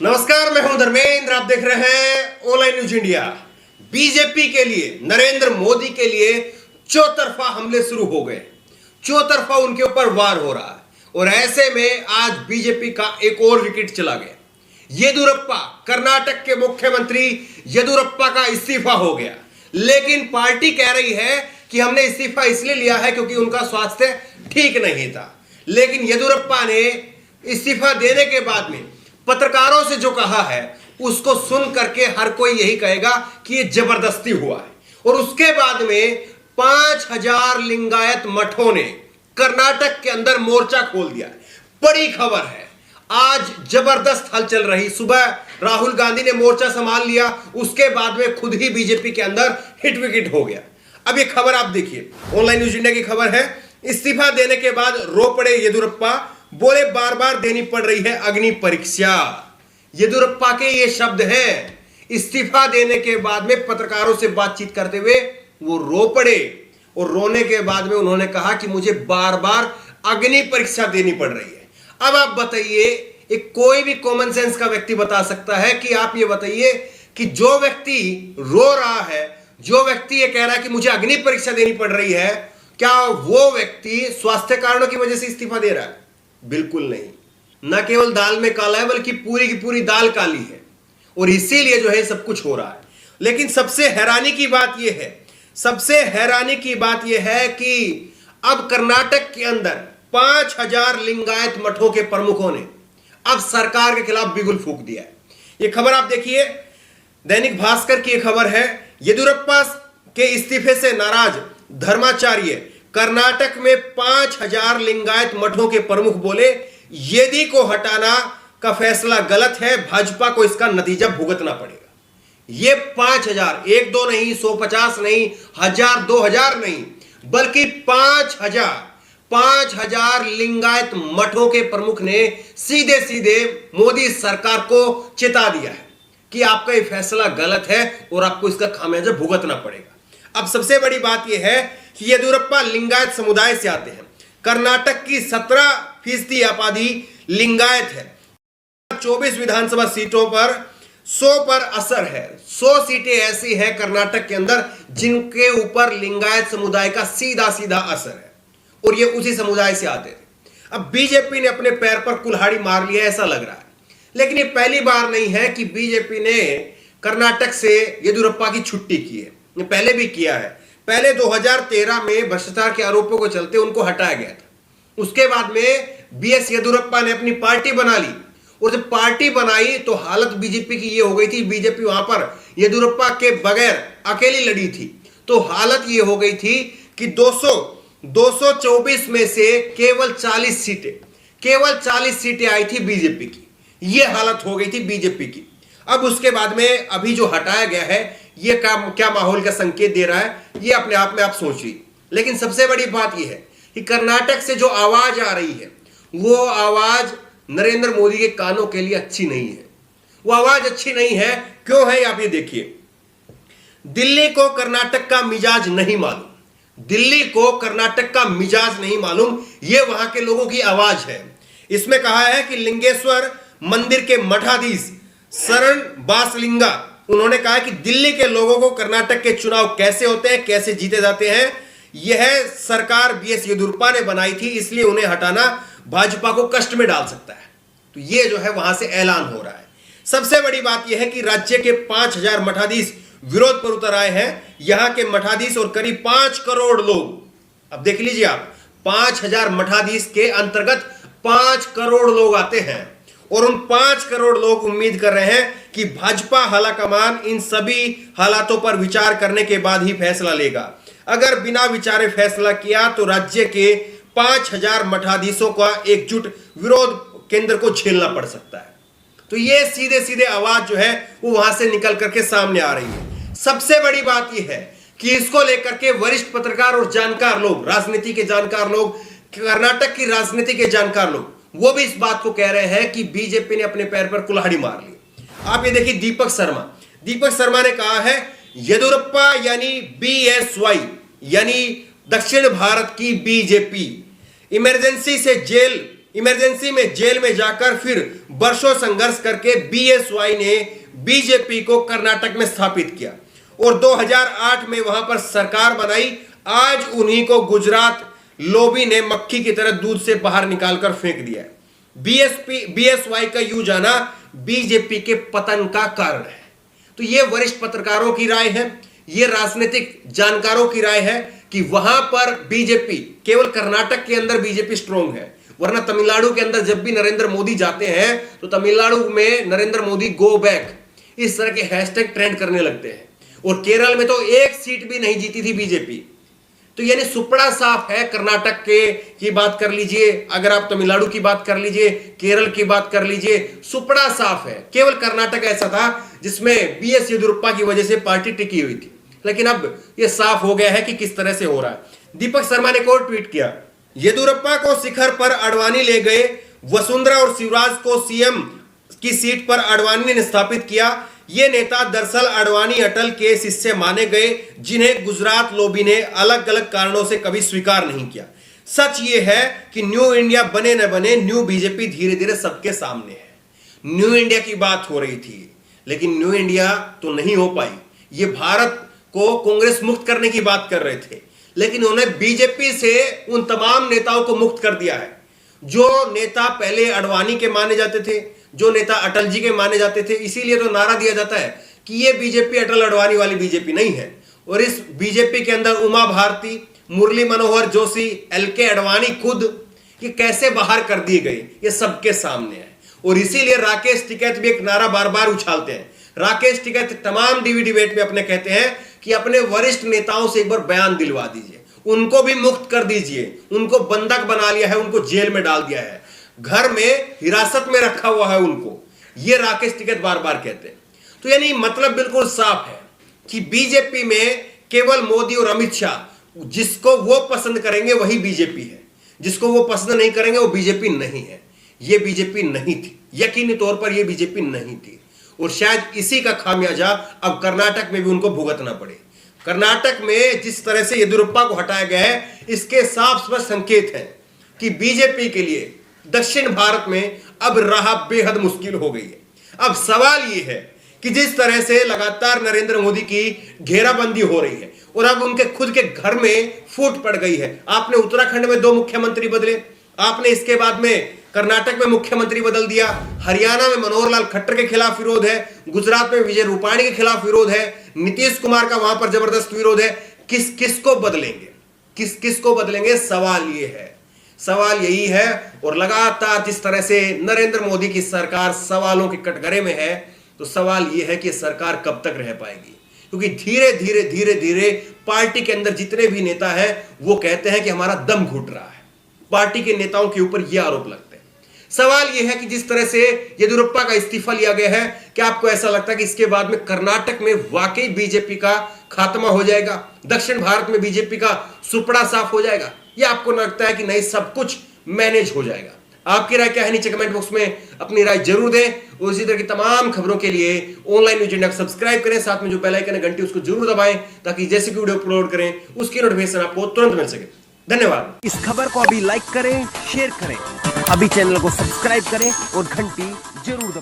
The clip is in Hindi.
नमस्कार, मैं हूं धर्मेंद्र। आप देख रहे हैं ऑनलाइन न्यूज इंडिया। बीजेपी के लिए, नरेंद्र मोदी के लिए चौतरफा हमले शुरू हो गए। चौतरफा उनके ऊपर वार हो रहा है और ऐसे में आज बीजेपी का एक और विकेट चला गया। येदियुरप्पा, कर्नाटक के मुख्यमंत्री येदियुरप्पा का इस्तीफा हो गया, लेकिन पार्टी कह रही है कि हमने इस्तीफा इसलिए लिया है क्योंकि उनका स्वास्थ्य ठीक नहीं था। लेकिन येदियुरप्पा ने इस्तीफा देने के बाद में पत्रकारों से जो कहा है उसको सुन करके हर कोई यही कहेगा कि ये जबरदस्ती हुआ है। और उसके बाद में 5000 लिंगायत मठों ने कर्नाटक के अंदर मोर्चा खोल दिया। बड़ी खबर है, आज जबरदस्त हलचल रही। सुबह राहुल गांधी ने मोर्चा संभाल लिया, उसके बाद में खुद ही बीजेपी के अंदर हिट विकेट हो गया। अब ये खबर आप देखिए, ऑनलाइन न्यूज इंडिया की खबर है। इस्तीफा देने के बाद रो पड़े येदियुरप्पा, बोले बार बार देनी पड़ रही है अग्नि परीक्षा। येदियुरप्पा के ये शब्द हैं। इस्तीफा देने के बाद में पत्रकारों से बातचीत करते हुए वो रो पड़े और रोने के बाद में उन्होंने कहा कि मुझे बार बार अग्नि परीक्षा देनी पड़ रही है। अब आप बताइए, एक कोई भी कॉमन सेंस का व्यक्ति बता सकता है कि आप ये बताइए कि जो व्यक्ति रो रहा है, जो व्यक्ति ये कह रहा है कि मुझे अग्नि परीक्षा देनी पड़ रही है, क्या वो व्यक्ति स्वास्थ्य कारणों की वजह से इस्तीफा दे रहा है? बिल्कुल नहीं। न केवल दाल में काला है बल्कि पूरी की पूरी दाल काली है और इसीलिए जो है सब कुछ हो रहा है। लेकिन सबसे हैरानी की बात यह है, सबसे हैरानी की बात यह है कि अब कर्नाटक के अंदर 5000 लिंगायत मठों के प्रमुखों ने अब सरकार के खिलाफ बिगुल फूंक दिया है। यह खबर आप देखिए, दैनिक भास्कर की यह खबर है। येदियुरप्पा के इस्तीफे से नाराज धर्माचार्य, कर्नाटक में 5000 लिंगायत मठों के प्रमुख बोले येदी को हटाना का फैसला गलत है, भाजपा को इसका नतीजा भुगतना पड़ेगा। ये 5000, एक दो नहीं, 150 नहीं, 1000 2000 नहीं, बल्कि 5000 लिंगायत मठों के प्रमुख ने सीधे सीधे मोदी सरकार को चेता दिया है कि आपका ये फैसला गलत है और आपको इसका खामियाजा भुगतना पड़ेगा। अब सबसे बड़ी बात यह है कि येदियुरप्पा लिंगायत समुदाय से आते हैं। कर्नाटक की 17% आबादी लिंगायत है। 24 विधानसभा सीटों पर 100 पर असर है। 100 सीटें ऐसी है कर्नाटक के अंदर जिनके ऊपर लिंगायत समुदाय का सीधा सीधा असर है और ये उसी समुदाय से आते थे। अब बीजेपी ने अपने पैर पर कुल्हाड़ी मार लिया, ऐसा लग रहा है। लेकिन ये पहली बार नहीं है कि बीजेपी ने कर्नाटक से येदियुरप्पा की छुट्टी की है, ये पहले भी किया है। पहले 2013 में भ्रष्टाचार के आरोपों को चलते उनको हटाया गया था। उसके बाद में बीएस येदियुरप्पा ने अपनी पार्टी बना ली और जब पार्टी बनाई तो हालत बीजेपी की ये हो गई थी, बीजेपी वहां पर येदियुरप्पा के बगैर अकेली लड़ी थी, तो हालत ये हो गई थी कि 224 में से केवल 40 सीटें आई थी बीजेपी की। ये हालत हो गई थी बीजेपी की। अब उसके बाद में अभी जो हटाया गया है, ये क्या माहौल का संकेत दे रहा है, ये अपने आप में आप सोचिए। लेकिन सबसे बड़ी बात यह है कि कर्नाटक से जो आवाज आ रही है वो आवाज नरेंद्र मोदी के कानों के लिए अच्छी नहीं है। वो आवाज अच्छी नहीं है। क्यों है आप ये देखिए। दिल्ली को कर्नाटक का मिजाज नहीं मालूम, दिल्ली को कर्नाटक का मिजाज नहीं मालूम, ये वहां के लोगों की आवाज है। इसमें कहा है कि लिंगेश्वर मंदिर के मठाधीश शरण बासलिंगा, उन्होंने कहा कि दिल्ली के लोगों को कर्नाटक के चुनाव कैसे होते हैं, कैसे जीते जाते हैं, यह सरकार बीएस येदियुरप्पा ने बनाई थी, इसलिए उन्हें हटाना भाजपा को कष्ट में डाल सकता है। तो ये जो है वहां से ऐलान हो रहा है। सबसे बड़ी बात यह है कि राज्य के 5000 मठाधीश विरोध पर उतर आए हैं। यहां के मठाधीश और करीब 5 करोड़ लोग, अब देख लीजिए आप, 5000 मठाधीश के अंतर्गत 5 करोड़ लोग आते हैं और उन 5 करोड़ लोग उम्मीद कर रहे हैं कि भाजपा हालाकमान इन सभी हालातों पर विचार करने के बाद ही फैसला लेगा। अगर बिना विचारे फैसला किया तो राज्य के 5000 मठाधीशों का एकजुट विरोध केंद्र को झेलना पड़ सकता है। तो ये सीधे सीधे आवाज जो है वो वहां से निकल करके सामने आ रही है। सबसे बड़ी बात यह है कि इसको लेकर के वरिष्ठ पत्रकार और जानकार लोग, राजनीति के जानकार लोग, कर्नाटक की राजनीति के जानकार लोग, वो भी इस बात को कह रहे हैं कि बीजेपी ने अपने पैर पर कुल्हाड़ी मार ली। आप ये देखिए, दीपक शर्मा ने कहा है येदियुरप्पा यानी बीएसवाई यानी दक्षिण भारत की बीजेपी, इमरजेंसी से जेल इमरजेंसी में जेल में जाकर फिर वर्षों संघर्ष करके बीएसवाई ने बीजेपी को कर्नाटक में स्थापित किया और 2008 में वहां पर सरकार बनाई। आज उन्हीं को गुजरात लोबी ने मक्खी की तरह दूध से बाहर निकालकर फेंक दिया है। बीएसवाई का यूं जाना बीजेपी के पतन का कारण है। तो ये वरिष्ठ पत्रकारों की राय है, ये राजनीतिक जानकारों की राय है कि वहां पर बीजेपी, केवल कर्नाटक के अंदर बीजेपी स्ट्रांग है, वरना तमिलनाडु के अंदर जब भी नरेंद्र मोदी जाते हैं तो तमिलनाडु में नरेंद्र मोदी गो बैक इस तरह के हैशटैग ट्रेंड करने लगते हैं। और केरल में तो एक सीट भी नहीं जीती थी बीजेपी। तो यानी सुपड़ा साफ है। कर्नाटक के की बात कर लीजिए, अगर आप तमिलनाडु की बात कर लीजिए, केरल की बात कर लीजिए, सुपड़ा साफ है। केवल कर्नाटक ऐसा था जिसमें बीएस येदियुरप्पा की वजह से पार्टी टिकी हुई थी, लेकिन अब यह साफ हो गया है कि किस तरह से हो रहा है। दीपक शर्मा ने एक और ट्वीट किया, येदियुरप्पा को शिखर पर अडवाणी ले गए, वसुंधरा और शिवराज को सीएम की सीट पर अडवाणी ने स्थापित किया। ये नेता दरअसल अडवाणी अटल के शिष्य माने गए, जिन्हें गुजरात लोबी ने अलग अलग कारणों से कभी स्वीकार नहीं किया। सच ये है कि न्यू इंडिया बने न बने, न्यू बीजेपी धीरे धीरे सबके सामने है। न्यू इंडिया की बात हो रही थी, लेकिन न्यू इंडिया तो नहीं हो पाई। ये भारत को कांग्रेस मुक्त करने की बात कर रहे थे, लेकिन उन्होंने बीजेपी से उन तमाम नेताओं को मुक्त कर दिया है जो नेता पहले अडवाणी के माने जाते थे, जो नेता अटल जी के माने जाते थे। इसीलिए तो नारा दिया जाता है कि ये बीजेपी अटल अडवाणी वाली बीजेपी नहीं है। और इस बीजेपी के अंदर उमा भारती, मुरली मनोहर जोशी, एलके अडवाणी खुद ये कैसे बाहर कर दी गई, ये सबके सामने है। और इसीलिए राकेश टिकैत भी एक नारा बार बार उछालते हैं। राकेश टिकैत तमाम टीवी डिबेट में अपने कहते हैं कि अपने वरिष्ठ नेताओं से एक बार बयान दिलवा दीजिए, उनको भी मुक्त कर दीजिए। उनको बंधक बना लिया है, उनको जेल में डाल दिया है, घर में हिरासत में रखा हुआ है उनको। ये राकेश टिकैत बार बार कहते हैं। तो यानी मतलब बिल्कुल साफ है कि बीजेपी में केवल मोदी और अमित शाह, जिसको वो पसंद करेंगे वही बीजेपी है, जिसको वो पसंद नहीं करेंगे वो बीजेपी नहीं है। ये बीजेपी नहीं थी, यकीनी तौर पर ये बीजेपी नहीं थी। और शायद इसी का खामियाजा अब कर्नाटक में भी उनको भुगतना पड़े। कर्नाटक में जिस तरह से येदियुरप्पा को हटाया गया है, इसके साफ स्पष्ट संकेत है कि बीजेपी के लिए दक्षिण भारत में अब राह बेहद मुश्किल हो गई है। अब सवाल यह है कि जिस तरह से लगातार नरेंद्र मोदी की घेराबंदी हो रही है और अब उनके खुद के घर में फूट पड़ गई है। आपने उत्तराखंड में 2 मुख्यमंत्री बदले, आपने इसके बाद में कर्नाटक में मुख्यमंत्री बदल दिया, हरियाणा में मनोहर लाल खट्टर के खिलाफ विरोध है, गुजरात में विजय रूपाणी के खिलाफ विरोध है, नीतीश कुमार का वहां पर जबरदस्त विरोध है। किसको बदलेंगे, किसको बदलेंगे, सवाल ये है, सवाल यही है। और लगातार जिस तरह से नरेंद्र मोदी की सरकार सवालों के कटघरे में है, तो सवाल यह है कि सरकार कब तक रह पाएगी। क्योंकि धीरे धीरे पार्टी के अंदर जितने भी नेता हैं वो कहते हैं कि हमारा दम घुट रहा है। पार्टी के नेताओं के ऊपर यह आरोप लगते हैं। सवाल यह है कि जिस तरह से येदियुरप्पा का इस्तीफा लिया गया है, क्या आपको ऐसा लगता है कि इसके बाद में कर्नाटक में वाकई बीजेपी का खात्मा हो जाएगा, दक्षिण भारत में बीजेपी का सुपड़ा साफ हो जाएगा, या आपको लगता है कि नहीं सब कुछ मैनेज हो जाएगा? आपकी राय क्या है नीचे कमेंट बॉक्स में अपनी राय जरूर दें। और इसी तरह की तमाम खबरों के लिए ऑनलाइन न्यूज इंडिया को सब्सक्राइब करें, साथ में जो बेल आइकन है घंटी उसको जरूर दबाएं, ताकि जैसे कि वीडियो अपलोड करें उसकी नोटिफिकेशन आपको तुरंत मिल सके। धन्यवाद। इस खबर को अभी लाइक करें, शेयर करें, अभी चैनल को सब्सक्राइब करें और घंटी जरूर दबाएं।